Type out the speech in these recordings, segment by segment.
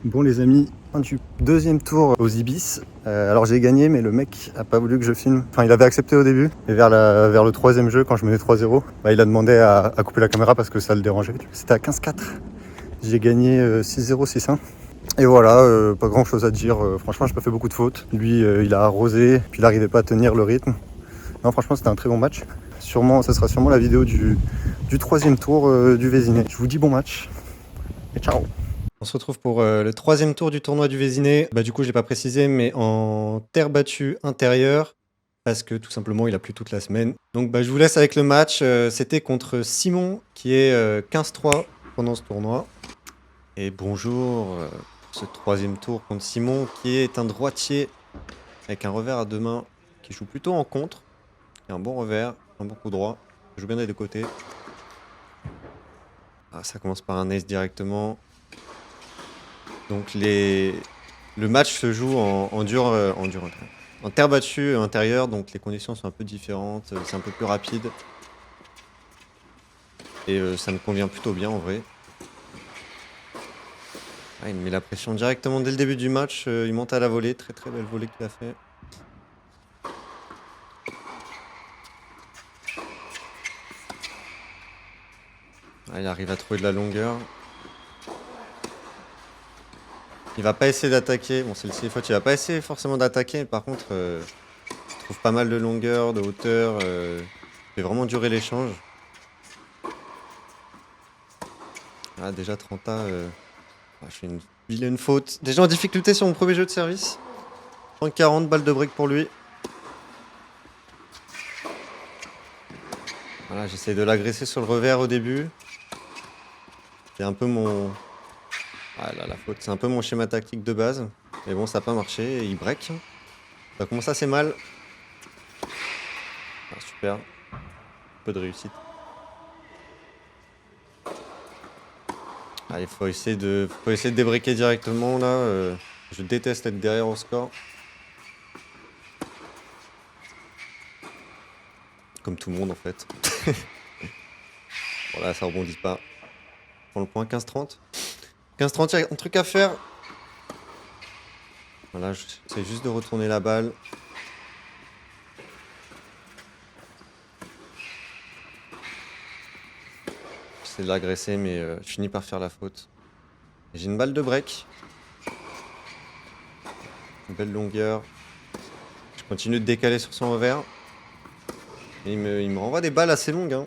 Bon les amis, fin du deuxième tour aux Ibis. Alors j'ai gagné mais le mec a pas voulu que je filme. Enfin il avait accepté au début et vers le troisième jeu quand je menais 3-0, il a demandé à couper la caméra parce que ça le dérangeait. C'était à 15-4. J'ai gagné 6-0, 6-1. Et voilà, pas grand chose à dire. Franchement j'ai pas fait beaucoup de fautes. Lui il a arrosé, puis il n'arrivait pas à tenir le rythme. Non franchement c'était un très bon match. Ça sera sûrement la vidéo du troisième tour du Vésiné. Je vous dis bon match et ciao. On se retrouve pour le troisième tour du tournoi du Vésiné. Du coup, je l'ai pas précisé, mais en terre battue intérieure, parce que tout simplement, il a plu toute la semaine. Donc, je vous laisse avec le match. C'était contre Simon, qui est 15-3 pendant ce tournoi. Et bonjour, pour ce troisième tour contre Simon, qui est un droitier avec un revers à deux mains, qui joue plutôt en contre. Il a un bon revers, un bon coup droit. Il joue bien des deux côtés. Ah, ça commence par un ace directement. Donc le match se joue en terre battue intérieure, donc les conditions sont un peu différentes, c'est un peu plus rapide. Et ça me convient plutôt bien en vrai. Ah, il me met la pression directement dès le début du match, il monte à la volée, très très belle volée qu'il a fait. Ah, il arrive à trouver de la longueur. Il va pas essayer d'attaquer, bon c'est le CFOT, il va pas essayer forcément d'attaquer, mais par contre il trouve pas mal de longueur, de hauteur, il fait vraiment durer l'échange. Ah déjà 30A, je fais une vilaine faute. Déjà en difficulté sur mon premier jeu de service. 30-40 balles de break pour lui. Voilà, j'essaie de l'agresser sur le revers au début. C'est un peu mon... Ah là, la faute. C'est un peu mon schéma tactique de base. Mais bon, ça n'a pas marché et il break. Ça commence assez mal. Ah, super. Peu de réussite. Ah, il faut essayer de débreaker directement là. Je déteste être derrière au score. Comme tout le monde en fait. Bon là ça rebondit pas. Prends le point 15-30. 15-30, il y a un truc à faire. Voilà, j'essaie juste de retourner la balle. J'essaie de l'agresser mais je finis par faire la faute. J'ai une balle de break. Une belle longueur. Je continue de décaler sur son revers. Et il me renvoie des balles assez longues. Hein.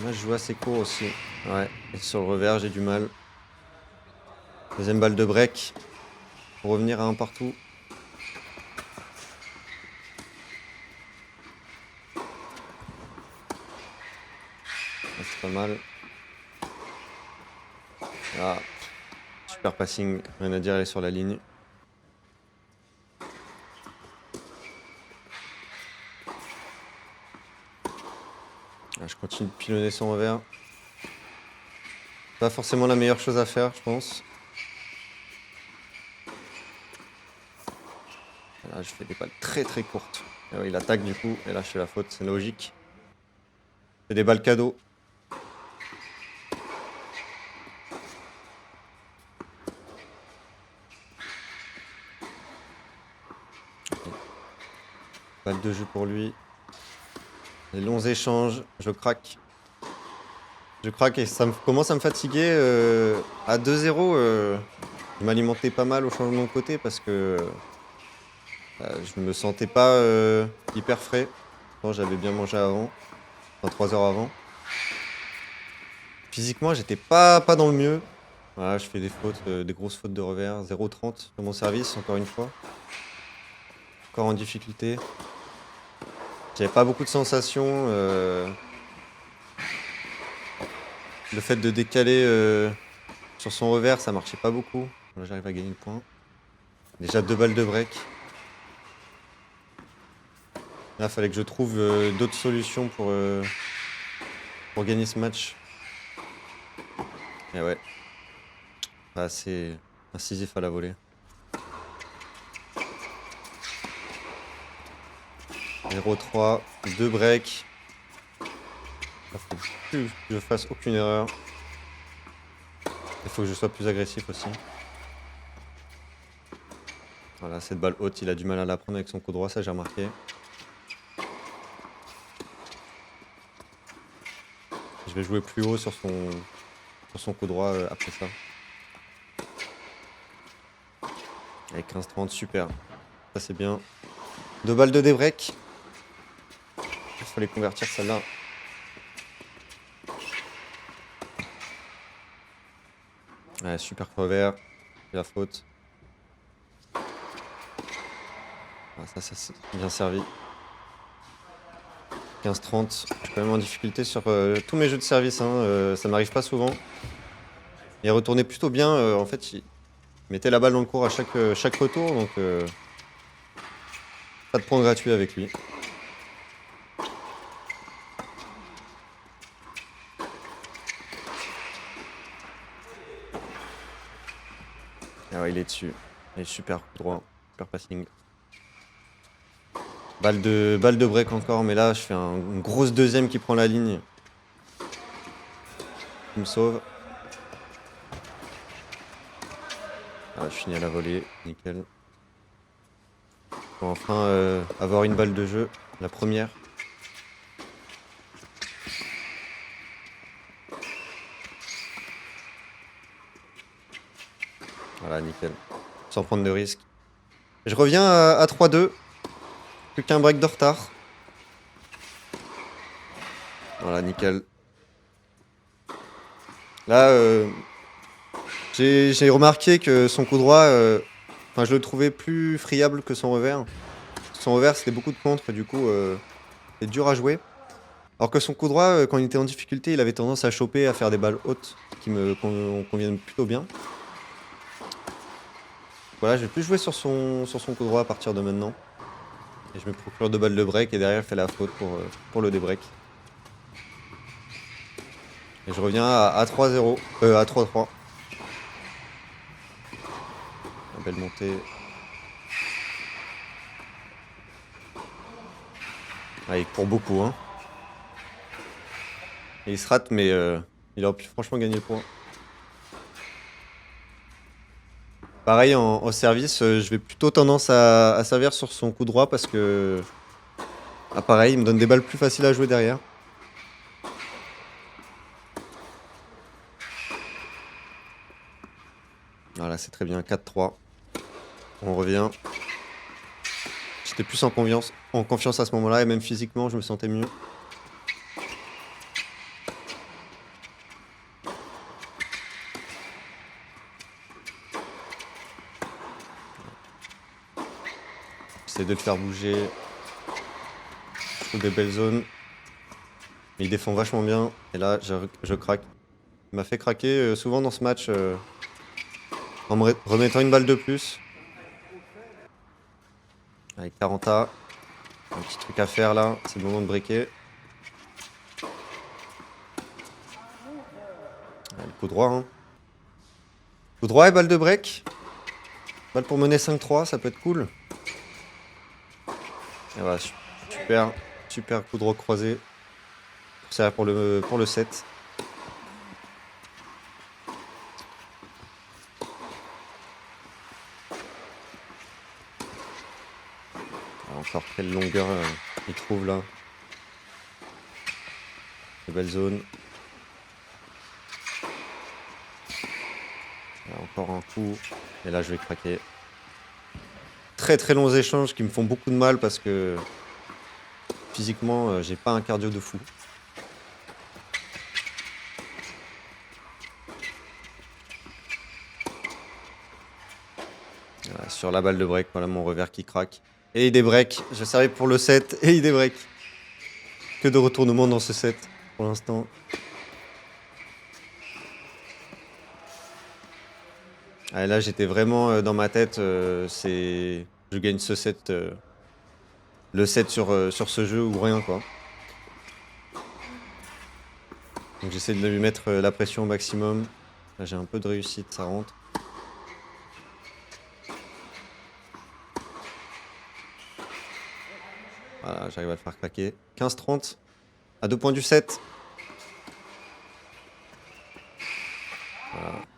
Là, je joue assez court aussi. Ouais, et sur le revers, j'ai du mal. Deuxième balle de break. Pour revenir à un partout. Ah, c'est pas mal. Ah, super passing. Rien à dire, elle est sur la ligne. Ah, je continue de pilonner son revers. Pas forcément la meilleure chose à faire, je pense. Là, je fais des balles très très courtes. Et ouais, il attaque du coup, et là je fais la faute, c'est logique. Je fais des balles cadeaux. Balle de jeu pour lui. Les longs échanges, je craque. Je craque et ça commence à me fatiguer. À 2-0, je m'alimentais pas mal au changement de côté parce que je me sentais pas hyper frais. Bon, j'avais bien mangé avant, enfin 3 heures avant. Physiquement, j'étais pas dans le mieux. Voilà, je fais des fautes, des grosses fautes de revers. 0,30 dans mon service, encore une fois. Encore en difficulté. J'avais pas beaucoup de sensations. Le fait de décaler sur son revers, ça marchait pas beaucoup. Là, j'arrive à gagner le point. Déjà 2 balles de break. Là, il fallait que je trouve d'autres solutions pour gagner ce match. Et ouais. Pas assez incisif à la volée. 0-3, 2 breaks. Il faut plus que je fasse aucune erreur. Il faut que je sois plus agressif aussi. Voilà, cette balle haute, il a du mal à la prendre avec son coup droit, ça j'ai remarqué. Je vais jouer plus haut sur son coup droit après ça. Avec 15-30, super. Ça c'est bien. 2 balles de débreak. Il fallait convertir celle-là. Ouais, super cover. La faute. Ah, ça c'est bien servi. 15-30. Je suis quand même en difficulté sur tous mes jeux de service. Hein. Ça m'arrive pas souvent. Il retournait plutôt bien. En fait, il mettait la balle dans le court à chaque retour. Donc, pas de points gratuits avec lui. Ah ouais, il est dessus. Il est super droit. Super passing. Balle de break encore. Mais là, je fais une grosse deuxième qui prend la ligne. Il me sauve. Ah, je finis à la volée. Nickel. Pour enfin avoir une balle de jeu. La première. Voilà, nickel. Sans prendre de risque. Je reviens à 3-2. Plus qu'un break de retard. Voilà, nickel. Là, j'ai remarqué que son coup droit, je le trouvais plus friable que son revers. Son revers, c'était beaucoup de contre, du coup, c'est dur à jouer. Alors que son coup droit, quand il était en difficulté, il avait tendance à choper, à faire des balles hautes qui me conviennent plutôt bien. Voilà, je vais plus jouer sur son coup droit à partir de maintenant. Et je me procure 2 balles de break et derrière, je fais la faute pour le débreak. Et je reviens à 3-0, à 3-3. Une belle montée. Ah, il court beaucoup, hein. Et il se rate, mais il aurait pu franchement gagner le point. Pareil, en service, je vais plutôt tendance à servir sur son coup droit parce que... Ah, pareil, il me donne des balles plus faciles à jouer derrière. Voilà, c'est très bien, 4-3. On revient. J'étais plus en confiance à ce moment-là, et même physiquement, je me sentais mieux. J'essaie de le faire bouger. Je trouve des belles zones. Il défend vachement bien. Et là, je craque. Il m'a fait craquer souvent dans ce match en me remettant une balle de plus. Avec 40A. Un petit truc à faire là. C'est le moment de breaker. Le coup droit. Hein. Coup droit et balle de break. Balle pour mener 5-3. Ça peut être cool. Et voilà, super coup droit croisé. Ça pour le 7. Encore quelle longueur il trouve là. De belles zones. Encore un coup. Et là je vais craquer. Très longs échanges qui me font beaucoup de mal parce que physiquement j'ai pas un cardio de fou. Voilà, sur la balle de break, voilà mon revers qui craque. Et il débreak. Je servais pour le 7 et il débreak. Que de retournements dans ce set pour l'instant. Ah, là j'étais vraiment dans ma tête. Je gagne ce set. Le set sur ce jeu ou rien quoi. Donc j'essaie de lui mettre la pression au maximum. Là j'ai un peu de réussite, ça rentre. Voilà, j'arrive à le faire claquer. 15-30 à 2 points du 7.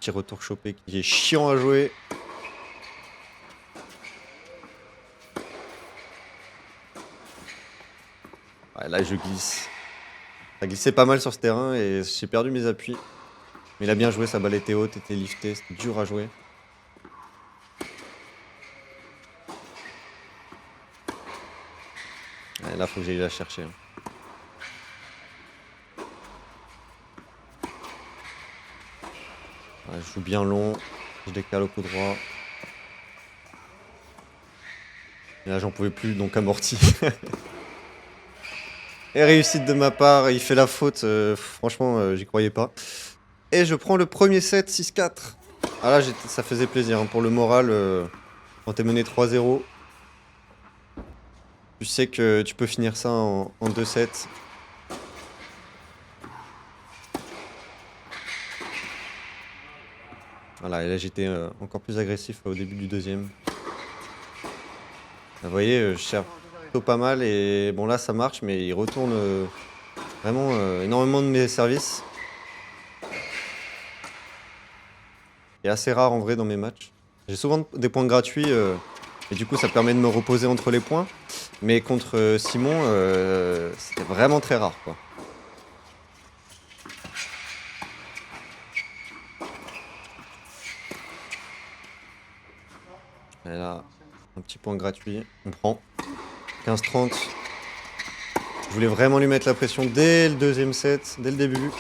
petit retour chopé qui est chiant à jouer. Ouais, là je glisse. Ça glissait pas mal sur ce terrain et j'ai perdu mes appuis. Mais il a bien joué, sa balle était haute, était liftée, c'était dur à jouer. Ouais, là faut que j'aille la chercher. Hein. Ouais, je joue bien long, je décale au coup droit. Et là j'en pouvais plus, donc amorti. Et réussite de ma part, il fait la faute, franchement j'y croyais pas. Et je prends le premier set 6-4. Ah là ça faisait plaisir, hein, pour le moral, quand t'es mené 3-0. Tu sais que tu peux finir ça en 2 sets. Voilà, et là j'étais encore plus agressif au début du deuxième. Vous voyez, je sers plutôt pas mal et bon là ça marche, mais il retourne vraiment énormément de mes services. C'est assez rare en vrai dans mes matchs. J'ai souvent des points gratuits et du coup ça permet de me reposer entre les points. Mais contre Simon, c'était vraiment très rare quoi. Et là, un petit point gratuit, on prend 15-30. Je voulais vraiment lui mettre la pression dès le deuxième set, dès le début.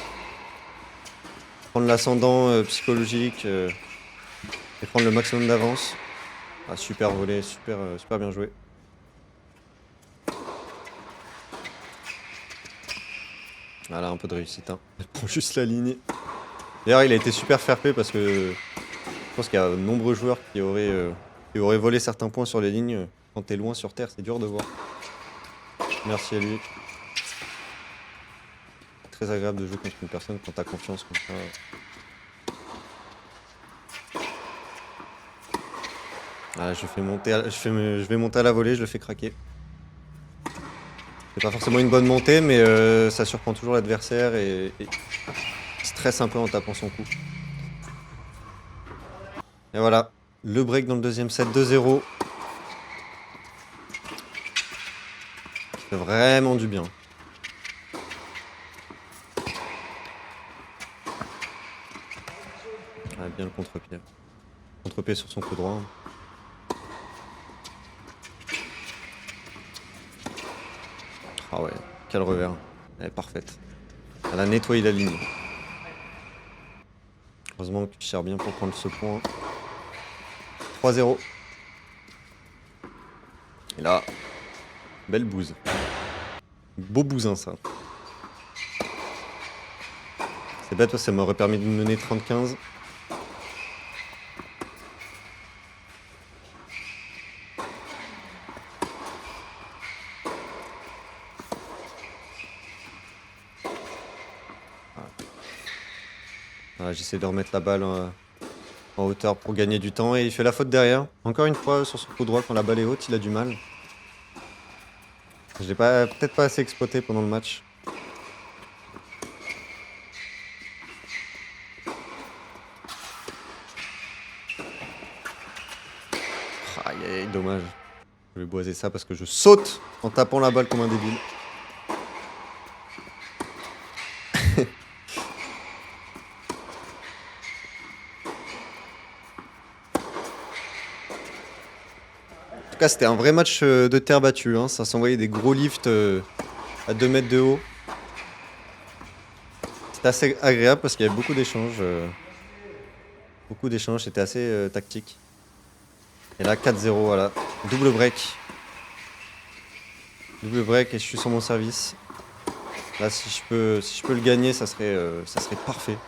Prendre l'ascendant psychologique et prendre le maximum d'avance. Ah, super volé, super bien joué. Voilà, un peu de réussite. Hein. Elle prend juste la ligne. D'ailleurs, il a été super fair play parce que je pense qu'il y a de nombreux joueurs qui auraient volé certains points sur les lignes. Quand t'es loin sur terre, c'est dur de voir. Merci à lui. Très agréable de jouer contre une personne quand t'as confiance comme ça. Ah, je vais monter à la volée, je le fais craquer. C'est pas forcément une bonne montée, mais ça surprend toujours l'adversaire et stresse un peu en tapant son coup. Et voilà, le break dans le deuxième set, 2-0. Ça fait vraiment du bien. Ah, bien le contre-pied. Contre-pied sur son coup droit. Ah ouais, quel revers. Elle est parfaite. Elle a nettoyé la ligne. Heureusement que tu sers bien pour prendre ce point. 3-0. Et là, belle bouse. Beau bousin ça. C'est bête, ça m'aurait permis de me mener 30-15. Voilà, j'essaie de remettre la balle en hauteur pour gagner du temps et il fait la faute derrière. Encore une fois, sur son coup droit, quand la balle est haute, il a du mal. Je l'ai peut-être pas assez exploité pendant le match. Aïe aïe, dommage. Je vais boiser ça parce que je saute en tapant la balle comme un débile. En tout cas, c'était un vrai match de terre battue. Hein. Ça s'envoyait des gros lifts à 2 mètres de haut. C'était assez agréable parce qu'il y avait beaucoup d'échanges. C'était assez tactique. Et là, 4-0, voilà. Double break. Double break et je suis sur mon service. Là, si je peux le gagner, ça serait parfait.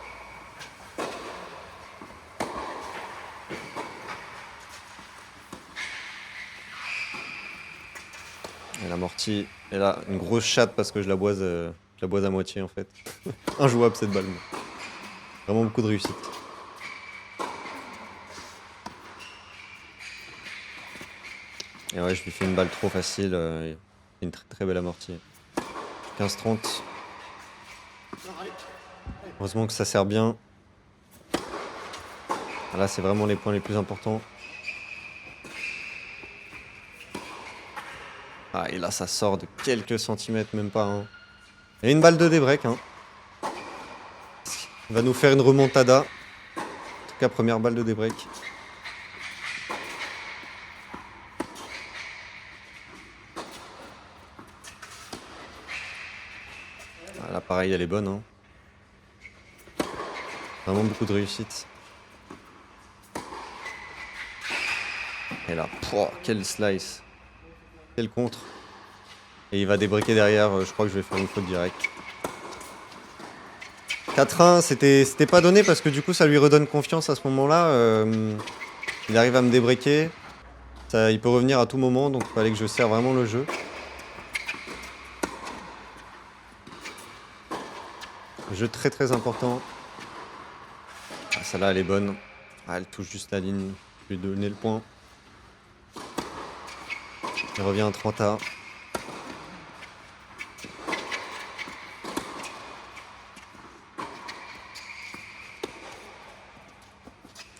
Et l'amorti, et là, une grosse chatte parce que je la boise à moitié en fait. Injouable cette balle. Vraiment beaucoup de réussite. Et ouais, je lui fais une balle trop facile. Une très belle amortie. 15-30. Heureusement que ça sert bien. Là, c'est vraiment les points les plus importants. Ah, et là, ça sort de quelques centimètres, même pas. Hein. Et une balle de débreak. Hein. Il va nous faire une remontada. En tout cas, première balle de débreak. Ah, là, pareil, elle est bonne. Hein. Vraiment beaucoup de réussite. Et là, pouah, quel slice. Quel contre. Et il va débriquer derrière. Je crois que je vais faire une faute directe. 4-1, c'était pas donné parce que du coup ça lui redonne confiance à ce moment-là. Il arrive à me débriquer. Il peut revenir à tout moment, donc il fallait que je serre vraiment le jeu. Jeu très très important. Ah, celle-là elle est bonne. Ah, elle touche juste la ligne. Je vais lui donner le point. Il revient à 30A.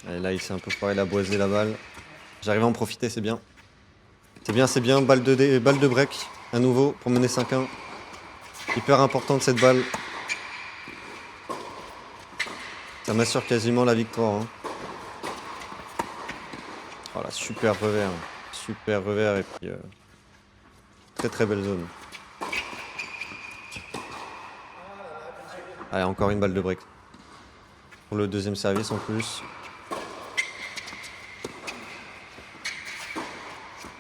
Et là il s'est un peu foiré, il a boisé la balle. J'arrive à en profiter, c'est bien. C'est bien. Balle de break à nouveau pour mener 5-1. Hyper importante cette balle. Ça m'assure quasiment la victoire. Hein. Voilà, super revers. Super revers et puis très très belle zone. Allez, encore une balle de break. Pour le deuxième service en plus.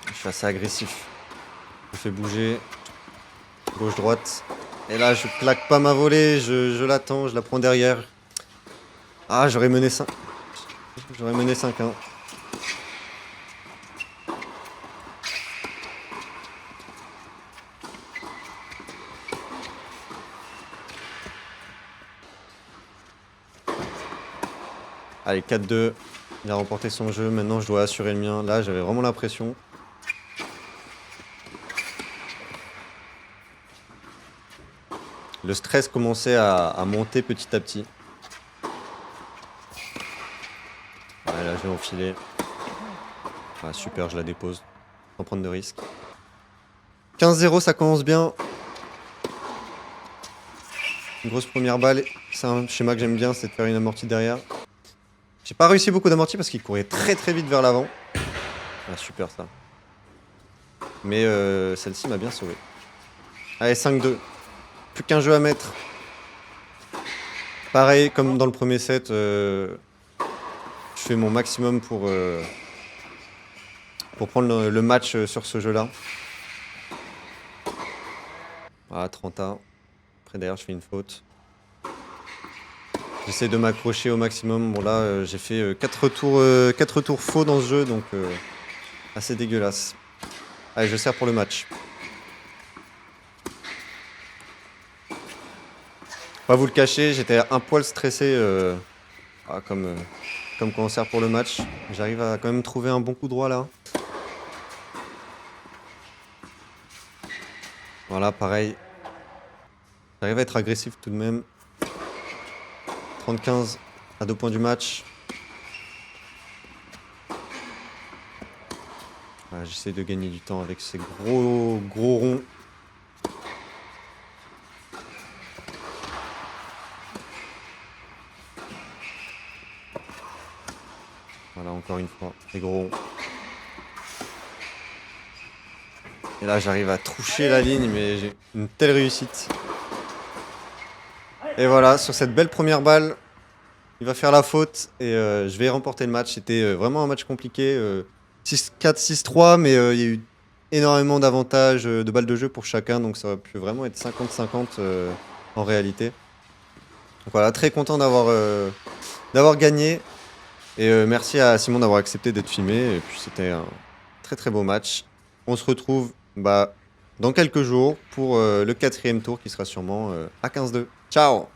Je suis assez agressif. Je fais bouger. Gauche-droite. Et là, je claque pas ma volée. Je l'attends, je la prends derrière. Ah, j'aurais mené 5. J'aurais mené 5-1. Allez, 4-2. Il a remporté son jeu. Maintenant, je dois assurer le mien. Là, j'avais vraiment la pression. Le stress commençait à monter petit à petit. Ouais, là, je vais enfiler. Ah, super, je la dépose. Sans prendre de risque. 15-0, ça commence bien. Une grosse première balle. C'est un schéma que j'aime bien, c'est de faire une amortie derrière. J'ai pas réussi beaucoup d'amortis parce qu'il courait très très vite vers l'avant. Ah, super ça. Mais celle-ci m'a bien sauvé. Allez, 5-2. Plus qu'un jeu à mettre. Pareil, comme dans le premier set, je fais mon maximum pour prendre le match sur ce jeu-là. Ah, 30A. Après, d'ailleurs, je fais une faute. J'essaie de m'accrocher au maximum. Bon, là, j'ai fait 4 tours faux dans ce jeu, donc assez dégueulasse. Allez, je sers pour le match. Pas vous le cacher, j'étais un poil stressé comme quand on sert pour le match. J'arrive à quand même trouver un bon coup droit là. Voilà, pareil. J'arrive à être agressif tout de même. 30-15 à 2 points du match. Voilà, j'essaie de gagner du temps avec ces gros ronds. Voilà, encore une fois, les gros ronds. Et là, j'arrive à toucher la ligne, mais j'ai une telle réussite. Et voilà, sur cette belle première balle, il va faire la faute et je vais remporter le match. C'était vraiment un match compliqué. 6-4, 6-3, mais il y a eu énormément d'avantages de balles de jeu pour chacun. Donc ça aurait pu vraiment être 50-50 en réalité. Donc voilà, très content d'avoir gagné. Et merci à Simon d'avoir accepté d'être filmé. Et puis c'était un très très beau match. On se retrouve dans quelques jours pour le 4e tour qui sera sûrement à 15-2. Ciao!